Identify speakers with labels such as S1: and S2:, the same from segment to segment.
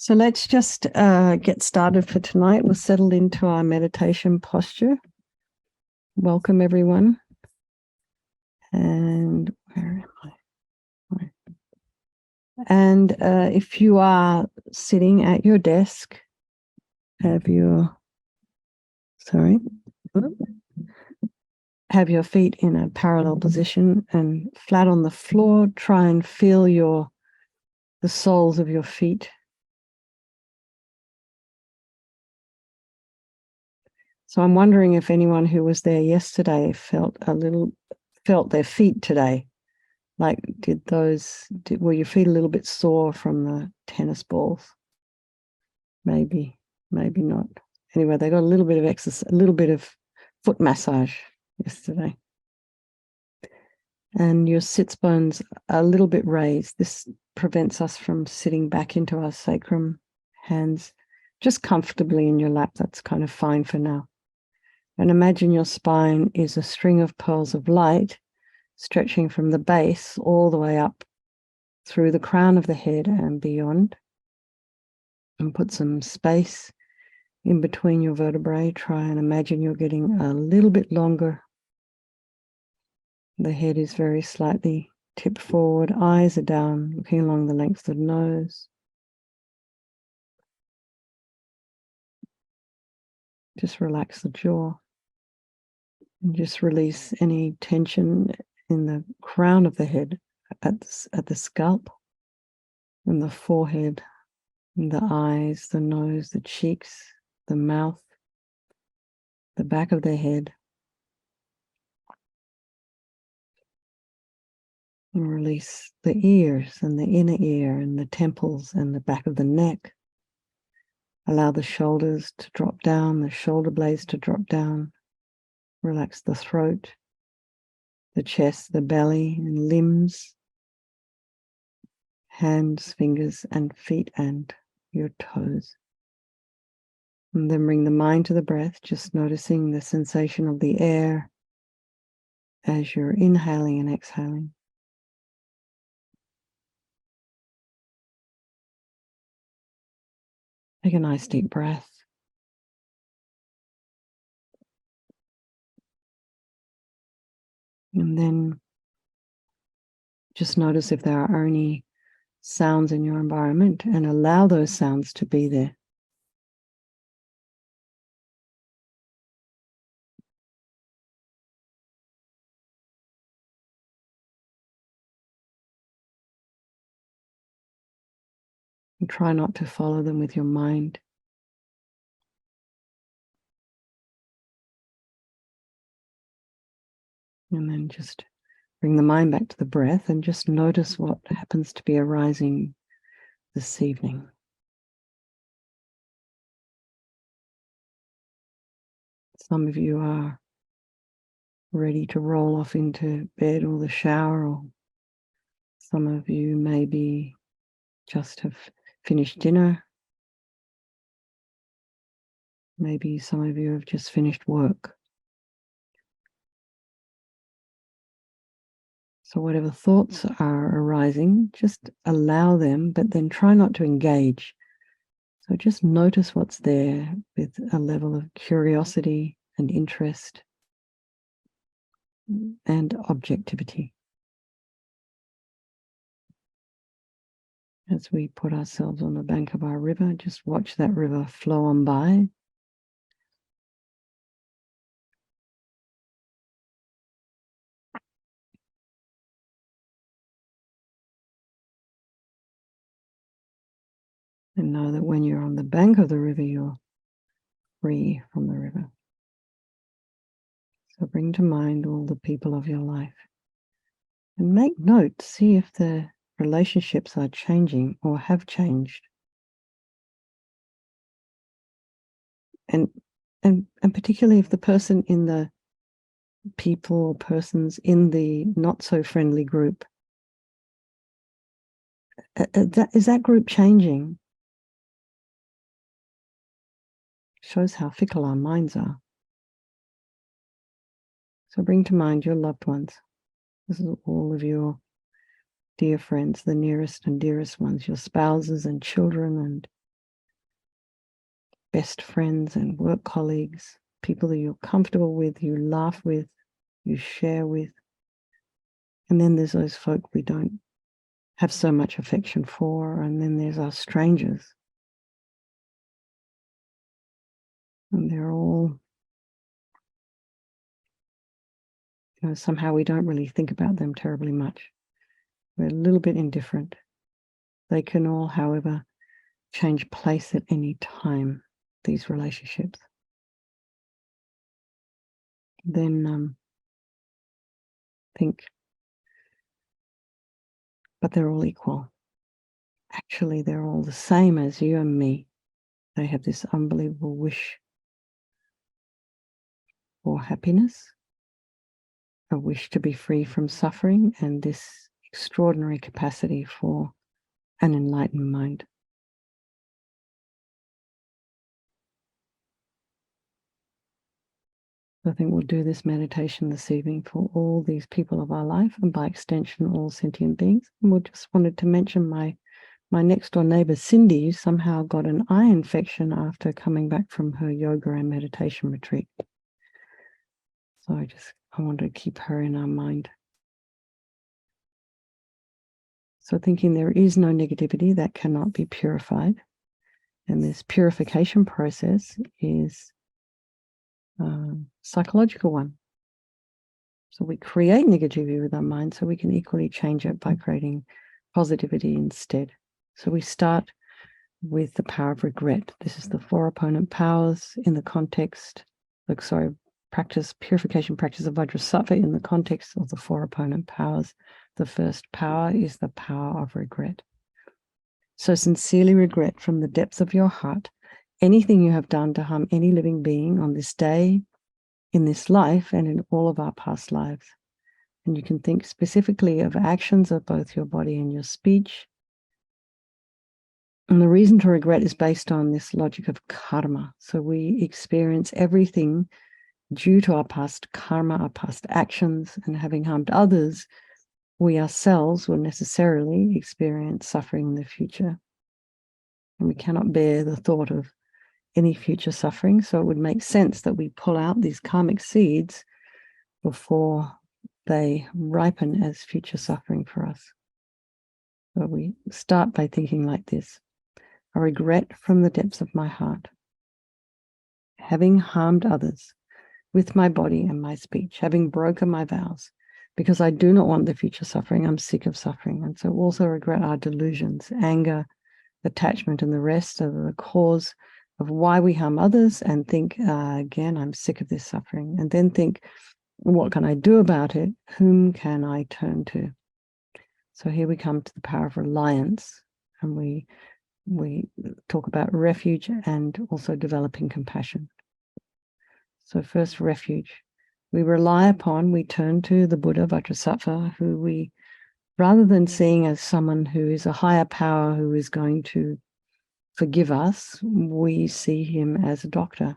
S1: So let's just get started for tonight. We'll settle into our meditation posture. Welcome, everyone. And where am I? And if you are sitting at your desk, have your feet in a parallel position and flat on the floor. Try and feel the soles of your feet. So I'm wondering if anyone who was there yesterday felt their feet today. Like, were your feet a little bit sore from the tennis balls? Maybe not. Anyway, they got a little bit of exercise, a little bit of foot massage yesterday. And your sits bones are a little bit raised. This prevents us from sitting back into our sacrum, hands just comfortably in your lap. That's kind of fine for now. And imagine your spine is a string of pearls of light stretching from the base all the way up through the crown of the head and beyond. And put some space in between your vertebrae. Try and imagine you're getting a little bit longer. The head is very slightly tipped forward. Eyes are down, looking along the length of the nose. Just relax the jaw. And just release any tension in the crown of the head, at the scalp, and the forehead, and the eyes, the nose, the cheeks, the mouth, the back of the head. And release the ears and the inner ear and the temples and the back of the neck. Allow the shoulders to drop down, the shoulder blades to drop down. Relax the throat, the chest, the belly, and limbs, hands, fingers, and feet, and your toes. And then bring the mind to the breath, just noticing the sensation of the air as you're inhaling and exhaling. Take a nice deep breath. And then just notice if there are any sounds in your environment and allow those sounds to be there. And try not to follow them with your mind. And then just bring the mind back to the breath and just notice what happens to be arising this evening. Some of you are ready to roll off into bed or the shower, or some of you maybe just have finished dinner. Maybe some of you have just finished work. So whatever thoughts are arising, just allow them, but then try not to engage. So just notice what's there with a level of curiosity and interest and objectivity. As we put ourselves on the bank of our river, just watch that river flow on by. And know that when you're on the bank of the river, you're free from the river. So bring to mind all the people of your life and make note, see if the relationships are changing or have changed. And particularly if the person in the people or persons in the not so friendly group, is that group changing? Shows how fickle our minds are. So bring to mind your loved ones. This is all of your dear friends, the nearest and dearest ones, your spouses and children and best friends and work colleagues, people that you're comfortable with, you laugh with, you share with. And then there's those folk we don't have so much affection for, and then there's our strangers. And they're all, somehow we don't really think about them terribly much. We're a little bit indifferent. They can all, however, change place at any time, these relationships. Then think, but they're all equal. Actually, they're all the same as you and me. They have this unbelievable wish for happiness, a wish to be free from suffering, and this extraordinary capacity for an enlightened mind. I think we'll do this meditation this evening for all these people of our life, and by extension, all sentient beings. And we just wanted to mention my next door neighbor, Cindy, somehow got an eye infection after coming back from her yoga and meditation retreat. So I wanted to keep her in our mind. So thinking there is no negativity that cannot be purified. And this purification process is a psychological one. So we create negativity with our mind so we can equally change it by creating positivity instead. So we start with the power of regret. This is the 4 opponent powers in the context, purification practice of Vajrasattva in the context of the 4 opponent powers. The first power is the power of regret. So sincerely regret from the depths of your heart anything you have done to harm any living being on this day, in this life, and in all of our past lives. And you can think specifically of actions of both your body and your speech. And the reason to regret is based on this logic of karma. So we experience everything due to our past karma, our past actions, and having harmed others, we ourselves will necessarily experience suffering in the future. And we cannot bear the thought of any future suffering. So it would make sense that we pull out these karmic seeds before they ripen as future suffering for us. So we start by thinking like this: I regret from the depths of my heart having harmed others with my body and my speech, having broken my vows, because I do not want the future suffering. I'm sick of suffering. And so also regret our delusions, anger, attachment, and the rest are the cause of why we harm others, and think, again, I'm sick of this suffering. And then think, what can I do about it? Whom can I turn to? So here we come to the power of reliance, and we talk about refuge and also developing compassion. So first, refuge. We rely upon, we turn to the Buddha, Vajrasattva, who we, rather than seeing as someone who is a higher power who is going to forgive us, we see him as a doctor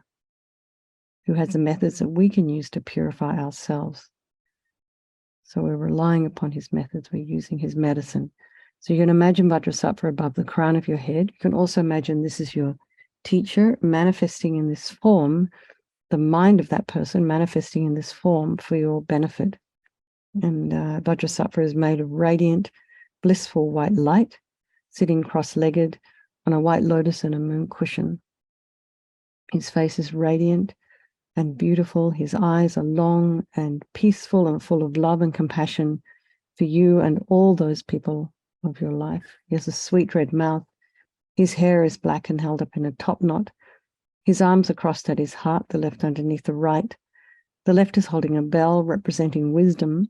S1: who has the methods that we can use to purify ourselves. So we're relying upon his methods, we're using his medicine. So you can imagine Vajrasattva above the crown of your head. You can also imagine this is your teacher manifesting in this form, the mind of that person manifesting in this form for your benefit. And Vajrasattva is made of radiant, blissful white light, sitting cross-legged on a white lotus and a moon cushion. His face is radiant and beautiful. His eyes are long and peaceful and full of love and compassion for you and all those people of your life. He has a sweet red mouth. His hair is black and held up in a top knot. His arms are crossed at his heart, the left underneath the right. The left is holding a bell representing wisdom,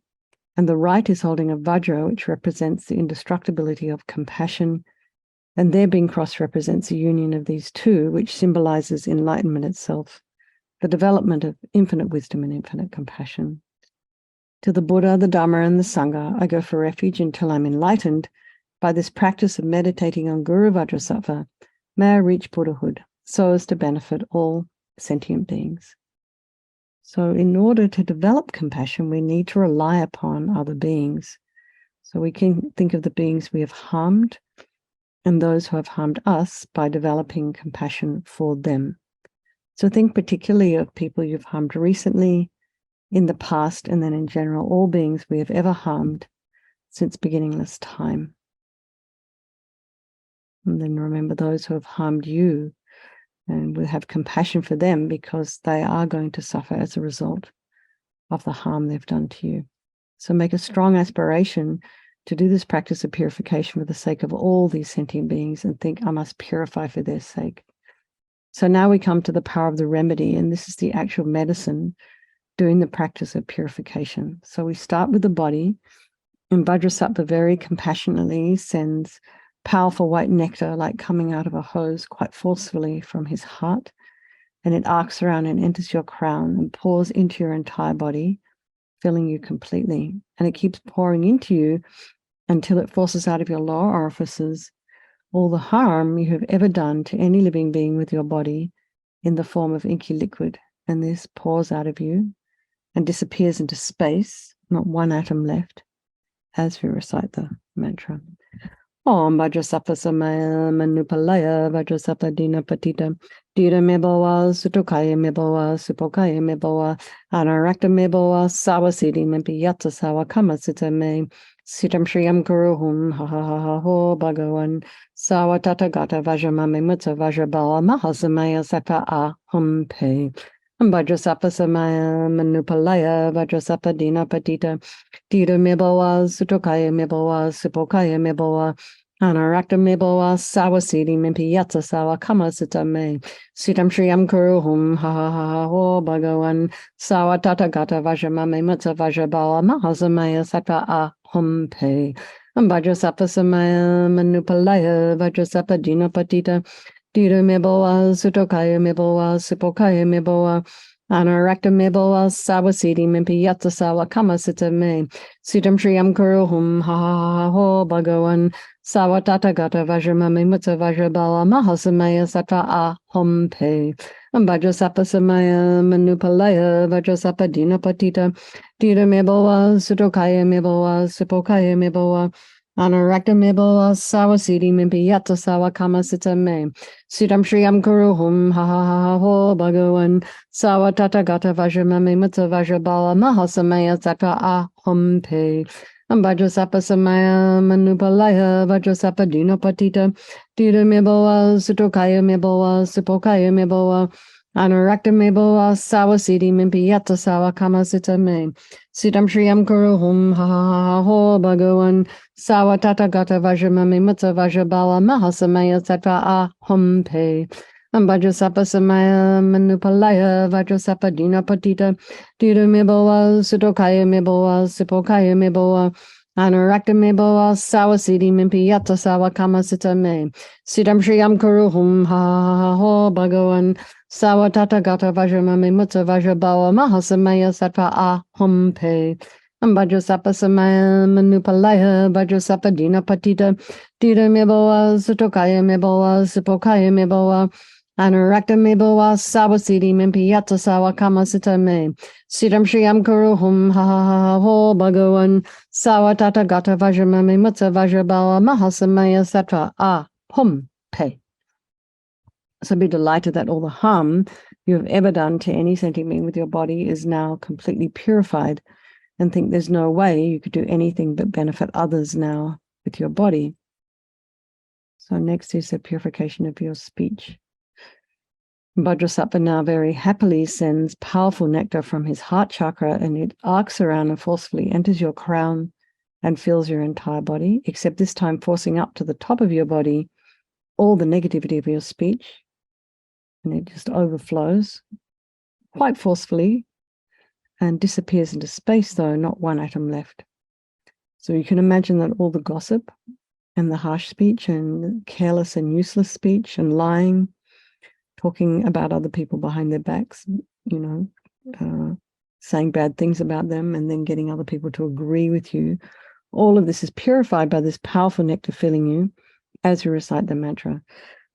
S1: and the right is holding a vajra, which represents the indestructibility of compassion. And their being crossed represents the union of these two, which symbolizes enlightenment itself, the development of infinite wisdom and infinite compassion. To the Buddha, the Dharma, and the Sangha, I go for refuge until I'm enlightened. By this practice of meditating on Guru Vajrasattva, may I reach Buddhahood, so as to benefit all sentient beings. So in order to develop compassion, we need to rely upon other beings. So we can think of the beings we have harmed and those who have harmed us by developing compassion for them. So think particularly of people you've harmed recently, in the past, and then in general, all beings we have ever harmed since beginningless time. And then remember those who have harmed you, and we have compassion for them because they are going to suffer as a result of the harm they've done to you. So make a strong aspiration to do this practice of purification for the sake of all these sentient beings, and think, I must purify for their sake. So now we come to the power of the remedy, and this is the actual medicine doing the practice of purification. So we start with the body, and Vajrasattva very compassionately sends powerful white nectar, like coming out of a hose, quite forcefully from his heart, and it arcs around and enters your crown and pours into your entire body, filling you completely. And it keeps pouring into you until it forces out of your lower orifices all the harm you have ever done to any living being with your body in the form of inky liquid. And this pours out of you and disappears into space, not one atom left, as we recite the mantra. Om Vajrasattva Samaya Manupalaya Vajrasattva Dina Patita Dira Meboa Sutokaya Meboa Supokaya Meboa Anarakta Meboa Sawasidi Mempi Yatsa Sawa Kama Sita Me Sitam Shriyam Kuruhum Ha Ha Ha Ha Ho Bhagavan Sawa Tata Gata Vajramame Mutta Vajrabala Mahasamaya Sattva Ahum Pe Vajrasattva Samaya Manupalaya Vajrasattva Dina Patita Dira Meboa Sutokaya Meboa Supokaya Meboa Anarakta Meboa Sawasidi Mimpi Yatsa Sawa Kama Sita Me Sitam Shriyam Kuruhum Ha Ha Ha Ha Ho Bhagavan Sawa Tata Gata Vajramame Mutta Vajrabala Mahasamaya Sattva Ahum Pe Vajrasattva Samaya Manupalaya Vajrasattva Dina Patita Dira Meboa Sutokaya Meboa Supokaya Meboa Anarakta Meboa Sawasidi Mimpi Yatsa Sawa Kama Sita Me Sitam Shriyam Kuruhum Ha Ha Ha Ho Bhagavan Sawa Tata Gata Vajramame Mutta Vajrabala Mahasamaya Sattva Ahum Pe Vajrasattva Samaya Manupalaya Vajrasattva Dina Patita Dira Meboa Sutokaya Meboa Supokaya Meboa Anarakta Meboa Sawasidi Mimpi Yatsa Sawa Kama Sita Me Sitam Shriyam Kuruhum Ha Ha Ha Ho Bhagavan Sawa Tata Gata Vajramame Mutta Vajrabala Mahasamaya Sattva Ahum Pe Vajrasattva Samaya Manupalaya Vajrasattva Dina Patita Dira Meboa Sutokaya Meboa Supokaya Meboa Anarakta Meboa Sawasidi Mimpi Yatsa Sawa Kama Sita Me Sitam Shriyam Kuruhum Ha Ha Ha Ho Bhagavan Sawa Tata Gata Vajramame Mutta Vajrabala Mahasamaya Sattva Ahum Pe Vajrasattva Samaya Manupalaya Vajrasattva Dina Patita Dira Meboa Sutokaya Meboa Supokaya Meboa Anarakta Meboa Sawasidi Mimpi Yatsa Sawa Kama Sita Me Sitam Shriyam Kuruhum Ha Ha Ha Ho Bhagavan Sawa Tata Gata Vajramame Mutta Vajrabala Mahasamaya Sattva Ahum Pe Vajrasattva Samaya Manupalaya Vajrasattva Dina Patita Dira Meboa Sutokaya Meboa Supokaya Meboa Anarakta Meboa Sawasidi Mimpi Yatsa Sawa Kama Sita Me Sitam Shriyam Kuruhum Ha Ha Ha Ho Bhagavan Sawa Tata Gata Vajramame Mutta Vajrabala Mahasamaya Sattva Ahum Pe. So be delighted that all the harm you have ever done to any sentient being with your body is now completely purified, and think there's no way you could do anything but benefit others now with your body. So next is the purification of your speech. Vajrasattva now very happily sends powerful nectar from his heart chakra, and it arcs around and forcefully enters your crown and fills your entire body, except this time forcing up to the top of your body all the negativity of your speech. And it just overflows quite forcefully and disappears into space, though not one atom left. So you can imagine that all the gossip and the harsh speech and careless and useless speech and lying, talking about other people behind their backs, saying bad things about them and then getting other people to agree with you. All of this is purified by this powerful nectar filling you as you recite the mantra.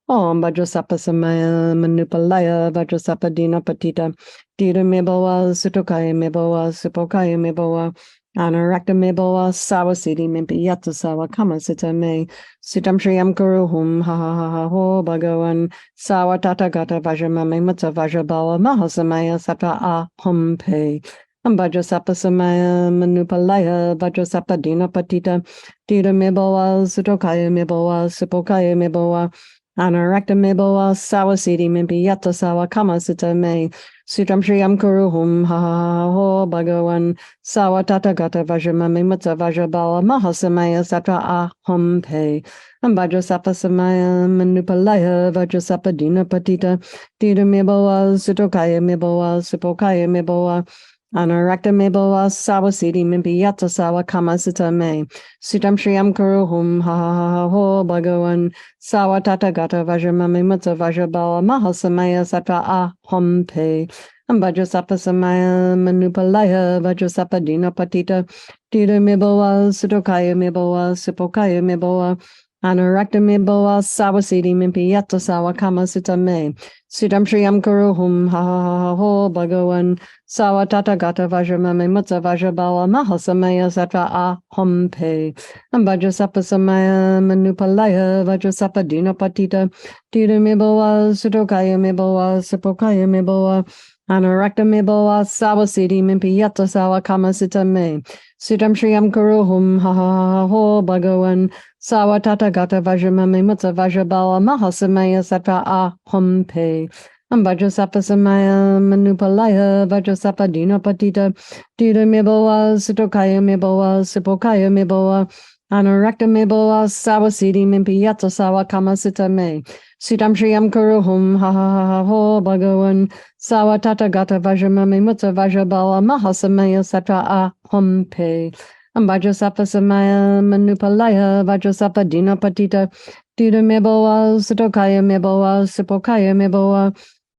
S1: Om Vajrasattva Samaya Manupalaya Vajrasattva Dina Patita Dira Meboa Sutokaya Meboa Supokaya Meboa Anarakta meboa sawa siddhi mimpi yatta sawa kama sita me. Sitam shriyam kuru hum ha ha ha ha ho bhagavan. Sawa tata gata vajramame mutta vajrabala mahasamaya sata a hum pe. Vajrasapa samaya manupalaya vajrasapa dina patita. Dita meboa sutokaya meboa sipokaya meboa. Anarakta meboa sawa siddhi mimpi yatta sawa kama sita me. Sitam shriyam kuru hum ha ha ha ho bhagavan. Sawa tata gata vajramame mutta vajrabala mahasamaya satra aham pe. Vajrasapa samaya manupalaya vajrasapa dina patita. Dita meboa sutokaya meboa sipokaya meboa. Anarakta meboa sawa siddhi mimpi yatta sawa kama sita me. Sitam shriyam kuru hum ha ha ha ha ho bhagavan. Sawa tata gata vajramame mutta vajrabala mahasamaya satra aham pe. Vajrasapa samaya manupalaya vajrasapa dina patita. Dita meboa sutokaya meboa sipokaya meboa. Anarakta meboa sawa siddhi mimpi yatta sawa kama sita me. Sitam shriyam kuru hum ha ha ha ha ho bhagavan. Sawa tata gata vajramame mutta vajrabala mahasamaya satra aham pe. Vajrasapa samaya manupalaya vajrasapa dina patita. Dita meboa sutokaya meboa sipokaya meboa. Anarakta meboa sawa siddhi mimpi yatta sawa kama sita me. Sitam shriyam kuru hum ha ha ha ha ho bhagavan. Sawa tata gata vajramame mutta vajrabala mahasamaya satra aham pe. Vajrasapa samaya manupalaya vajrasapa dina patita. Dita meboa sutokaya meboa sipokaya meboa. Anarakta meboa sawa siddhi mimpi yatta sawa kama sita me. Sitam shriyam kuru hum ha ha ha ha ho bhagavan. Sawa tata gata vajramame mutta vajrabala mahasamaya satra aham pe. Vajrasapa samaya manupalaya vajrasapa dina patita. Dita meboa sutokaya meboa sipokaya meboa.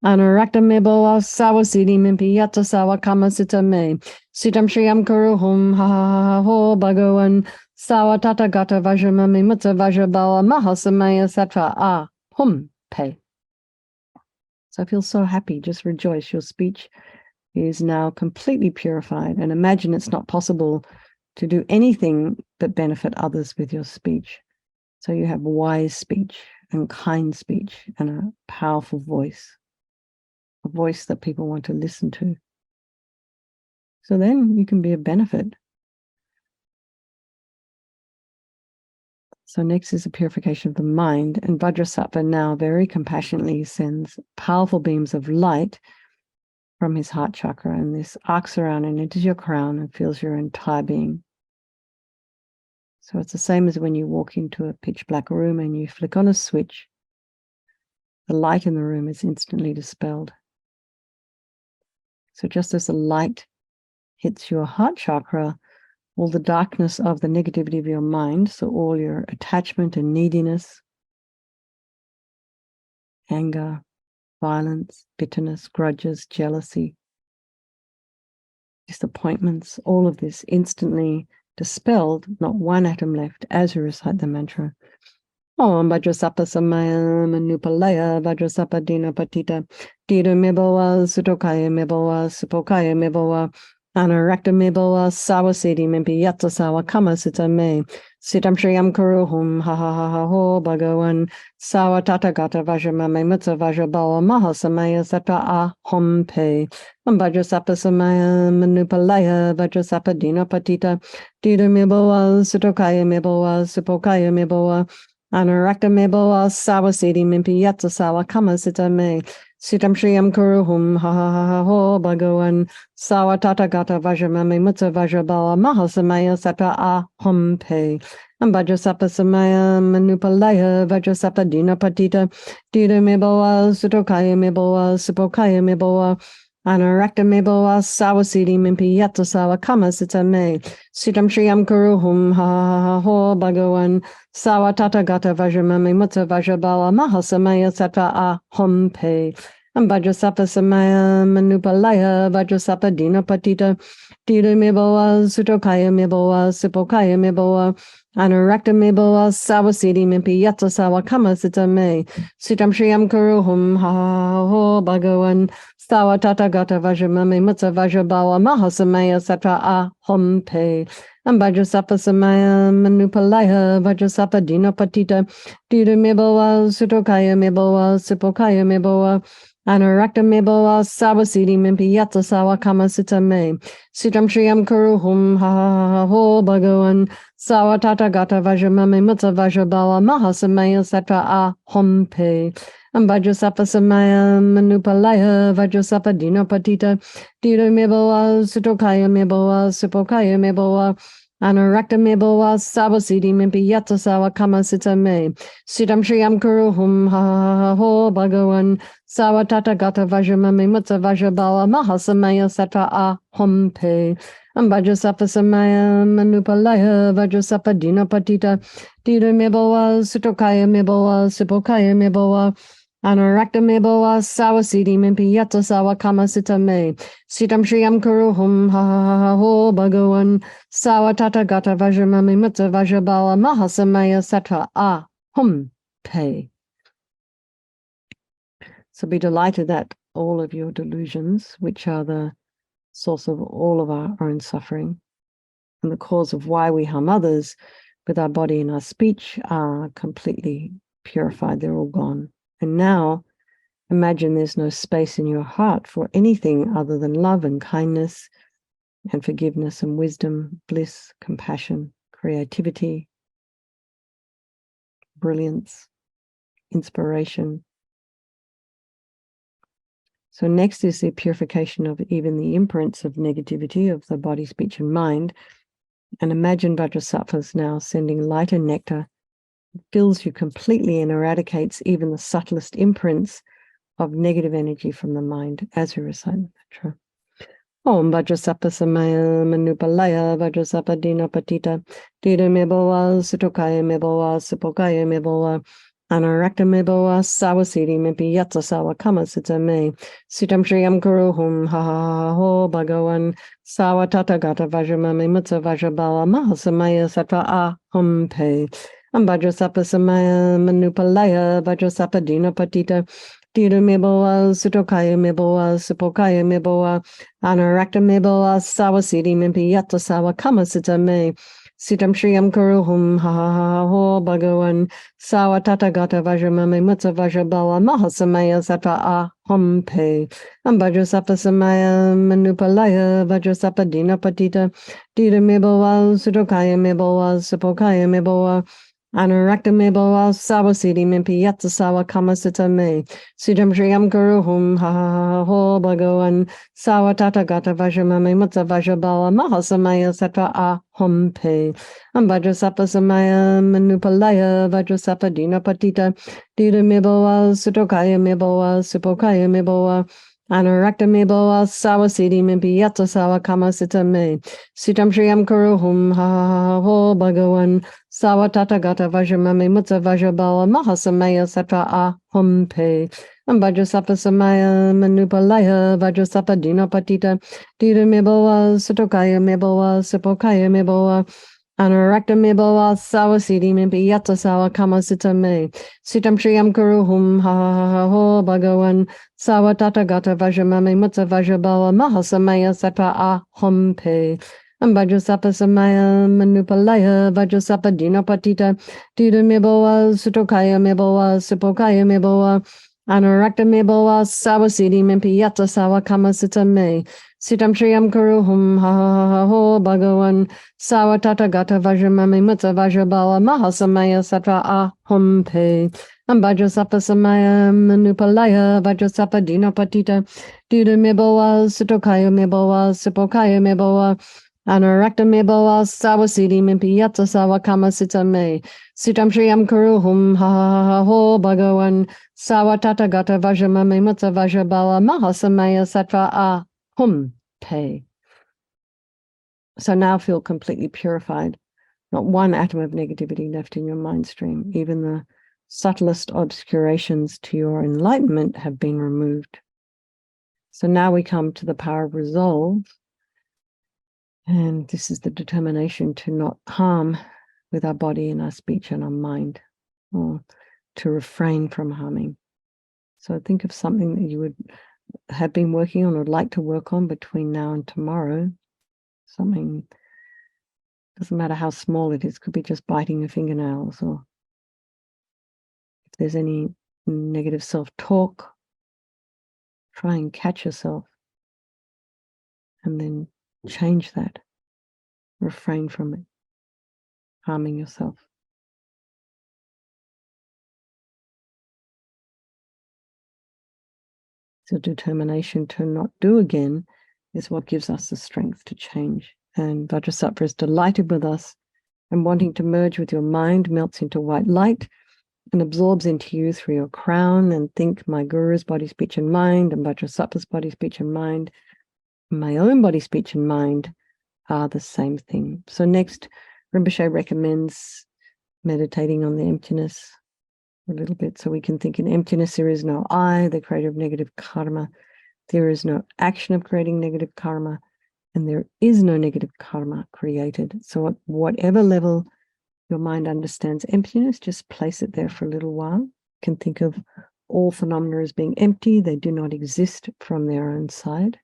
S1: Anarakta meboa sawa siddhi mimpi yatta sawa kama sita me. Sitam shriyam kuru hum ha ha ha ha ho bhagavan. Sawa tata gata vajramame mutta vajrabala mahasamaya satra aham pe. So I feel so happy. Just rejoice. Your speech is now completely purified. And imagine it's not possible to do anything but benefit others with your speech. So you have wise speech and kind speech and a powerful voice, a voice that people want to listen to. So then you can be a benefit. So next is the purification of the mind. And Vajrasattva now very compassionately sends powerful beams of light from his heart chakra, and this arcs around and enters your crown and fills your entire being. So it's the same as when you walk into a pitch black room and you flick on a switch, the light in the room is instantly dispelled. So just as the light hits your heart chakra, all the darkness of the negativity of your mind, so all your attachment and neediness, anger, violence, bitterness, grudges, jealousy, disappointments, all of this instantly dispelled, not one atom left as you recite the mantra. Om Vajrasapa samaya manupalaya Vajrasapa dina patita. Dita meboa sutokaya meboa supokaya meboa. Anarakta meboa sawa siddhi mimpi yatta sawa kama sita me. Sitam shriyam kuru hum ha ha ha ha ho bhagavan. Sawa tata gata vajramame mutta vajrabala mahasamaya satra aham pe. Vajrasapa samaya manupalaya Vajrasapa dina patita. Dita meboa sutokaya meboa supokaya meboa. Anarakta meboa sawa siddhi mimpi yatta sawa kama sita me. Sitam shriyam kuru hum ha ha ha ha ho bhagavan. Sawa tata gata vajramame mutta vajrabala mahasamaya satra aham pe. Vajrasapa samaya manupalaya Vajrasapa dina patita. Dita meboa sutokaya meboa supokaya meboa. Anarakta meboa sawa siddhi mimpi yatta sawa kama sita me. Sitam shriyam kuru hum ha ha ha ho bhagavan. Sawa tata gata vajramame mutta vajrabala mahasamaya satra aham pe. Vajrasapa samaya manupalaya Vajrasapa dina patita. Dita meboa sutokaya meboa supokaya meboa. Anarakta meboa sawa siddhi mimpi yatta sawa kama sita me. Sitam shriyam kuru hum ha ha ha ho bhagavan. Sawa Tata Gata Vajramami Mutsa Vajrabawa Mahasamaya Satra Ahom Pe. And Vajrasapa Samaya Manupalaya Vajrasapa Dina Patita Dida Meboa Sutokaya Meboa Sipokaya Meboa Anarakta Meboa Sawasidi Mimpi Yatsa Sawa Kama Sita Me Sitam Shriyam Kuruhum Ha Ha Ha Ho Bhagavan Sawa Tata Gata Vajramami Mutsa Vajrabawa Mahasamaya Satra Ahom Pe. And Vajrasapa Samaya Manupalaya Vajrasapa Dina Patita Dida Meboa Sutokaya Meboa Sipokaya Meboa Anarakta Meboa Sabasidi Mimpi Yatsa Sawa Kama Sita Me Sitam Shriyam Kuruhum Ha Ha Ha Ho Bhagavan Sawa Tata Gata Vajramami Mutsa Vajrabawa Mahasamaya Satra Ahom Pe. And Vajrasapa Samaya Manupalaya Vajrasapa Dina Patita Dida Meboa Sutokaya Meboa Sipokaya Meboa Anarakta Meboa Sawasidi Mimpi Yatsa Sawa Kama Sita Me Sitam Shriyam Kuruhum Ha Ha Ha Ha Ho Bhagavan Sawa Tata Gata Vajramami Mutsa Vajrabawa Mahasamaya Satra Ahom Pe. So be delighted that all of your delusions, which are the source of all of our own suffering and the cause of why we harm others with our body and our speech, are completely purified. They're all gone. And now imagine there's no space in your heart for anything other than love and kindness and forgiveness and wisdom, bliss, compassion, creativity, brilliance, inspiration. So next is the purification of even the imprints of negativity of the body, speech, and mind. And imagine Vajrasattva's now sending light and nectar, fills you completely and eradicates even the subtlest imprints of negative energy from the mind as we recite the mantra. Om Vajrasapa Samaya Manupalaya Vajrasapa Dina Patita Dida Meboa Sutokaya Meboa Sipokaya Meboa Anarakta Meboa Sawasidi Mimpi Yatsa Sawa Kama Sita Me Sitam Shriyam Kuruhum Ha Ha Ha Ho Bhagavan Sawa Tata Gata Vajramami Mutsa Vajrabawa Mahasamaya Satra Ahom Pe. And Vajrasapa Samaya Manupalaya Vajrasapa Dina Patita Dida Meboa Sutokaya Meboa Sipokaya Meboa Anarakta Meboa Sawasidi Mimpi Yatsa Sawa Kama Sita Me Sitam Shriyam Kuruhum Ha Ha Ha Ho Bhagavan Sawa Tata Gata Vajramami Mutsa Vajrabawa Mahasamaya Satra Ahom Pe. And Vajrasapa Samaya Manupalaya Vajrasapa Dina Patita Dida Meboa Sutokaya Meboa Sipokaya Meboa Anarakta Meboa Sawasidi Mimpi Yatsa Sawa Kama Sita Me Sitam Shriyam Kuruhum Ha Ha Ha Ho Bhagavan Sawa Tata Gata Vajramami Mutsa Vajrabawa Mahasamaya Satra Ahom Pe. And Vajrasapa Samaya Manupalaya Vajrasapa Dina Patita Dida Meboa Sutokaya Meboa Sipokaya Meboa Anarakta Meboa Sawasidi Mimpi Yatsa Sawa Kama Sita Me Sitam Shriyam Kuruhum Ha Ha Ha Ho Bhagavan Sawa Tata Gata Vajramami Mutsa Vajrabawa Mahasamaya Satra Ahom Pe. And Vajrasapa Samaya Manupalaya Vajrasapa Dina Patita Dida Meboa Sutokaya Meboa Sipokaya Meboa Anarakta Meboa Sawasidi Mimpi Yatsa Sawa Kama Sita Me Sitam Shriyam Kuruhum Ha Ha Ha Ha Ho Bhagavan Sawa Tata Gata Vajramami Mutsa Vajrabawa Mahasamaya Satra Ahom Pe. And Vajrasapa Samaya Manupalaya Vajrasapa Dina Patita Dida Meboa Sutokaya Meboa Sipokaya Meboa Anarakta Meboa Sawasidi Mimpi Yatsa Sawa Kama Sita Me Sitam Shriyam Kuruhum Ha Ha Ha Ha Ho Bhagavan Sawa Tata Gata Vajramami Mutsa Vajrabawa Mahasamaya Satra Ahom Pe. And Vajrasapa Samaya Manupalaya Vajrasapa Dina Patita Dida Meboa Sutokaya Meboa Sipokaya Meboa Anarakta Meboa Sawasidi Mimpi Yatsa Sawa Kama Sita Me Sitam Shriyam Kuruhum Ha Ha Ha Ha Ho Bhagavan Sawa Tata Gata Vajramami Mutsa Vajrabawa Mahasamaya Satra Ahom Pe. So now feel completely purified. Not one atom of negativity left in your mind stream. Even the subtlest obscurations to your enlightenment have been removed. So now we come to the power of resolve. And this is the determination to not harm with our body and our speech and our mind, or to refrain from harming. So think of something that you would have been working on or like to work on between now and tomorrow. Something, doesn't matter how small it is, could be just biting your fingernails, or if there's any negative self-talk, try and catch yourself and then change that. Refrain from it, harming yourself. So determination to not do again is what gives us the strength to change. And Vajrasattva is delighted with us and wanting to merge with your mind, melts into white light and absorbs into you through your crown. And think my Guru's body, speech and mind, and Vajrasattva's body, speech and mind, and my own body, speech and mind are the same thing. So next, Rinpoche recommends meditating on the emptiness a little bit, so we can think in emptiness there is no I, the creator of negative karma. There is no action of creating negative karma, and there is no negative karma created. So at whatever level your mind understands emptiness, just place it there for a little while. You can think of all phenomena as being empty. They do not exist from their own side.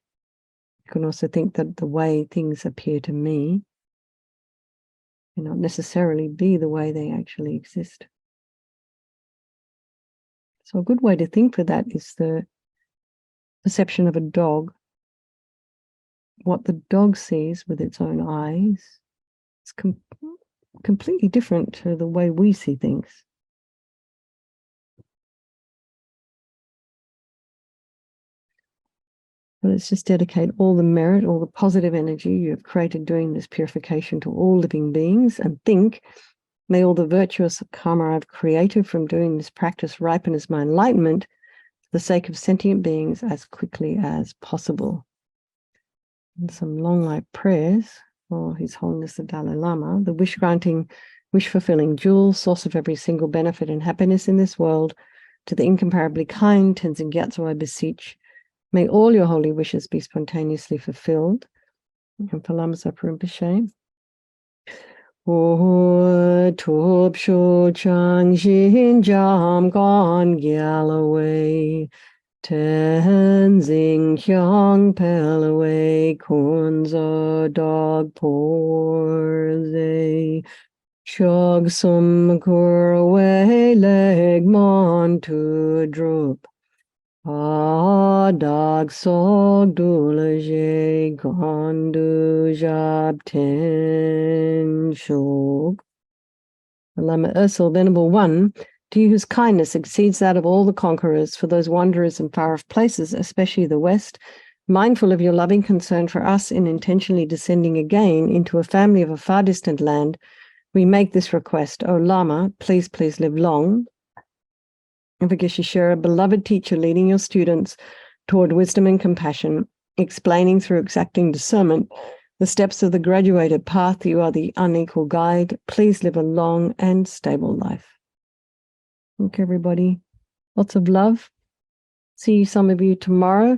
S1: You can also think that the way things appear to me may not necessarily be the way they actually exist. So a good way to think for that is the perception of a dog. What the dog sees with its own eyes is completely different to the way we see things. But let's just dedicate all the merit, all the positive energy you have created doing this purification to all living beings, and think, may all the virtuous karma I've created from doing this practice ripen as my enlightenment for the sake of sentient beings as quickly as possible. And some long life prayers for His Holiness the Dalai Lama, the wish-granting, wish-fulfilling jewel, source of every single benefit and happiness in this world, to the incomparably kind Tenzin Gyatso I beseech, may all your holy wishes be spontaneously fulfilled. And for Lama Zopa Rinpoche, O Tup Shu Chang Xin Jam Gon Galloway, Tenzing Hyang Pelaway, Kunza Dog Porze, Shog Sum Kurway Leg Mon to Droop, Dag Sog Dulaje Gondu Jab Ten Shog. Lama Ursul, Venerable One, to you whose kindness exceeds that of all the conquerors, for those wanderers in far-off places, especially the West, mindful of your loving concern for us in intentionally descending again into a family of a far distant land, we make this request. O Lama, please, please live long. And for Geshe-Shera, beloved teacher, leading your students toward wisdom and compassion, explaining through exacting discernment the steps of the graduated path. You are the unequal guide. Please live a long and stable life. Okay, everybody. Lots of love. See some of you tomorrow.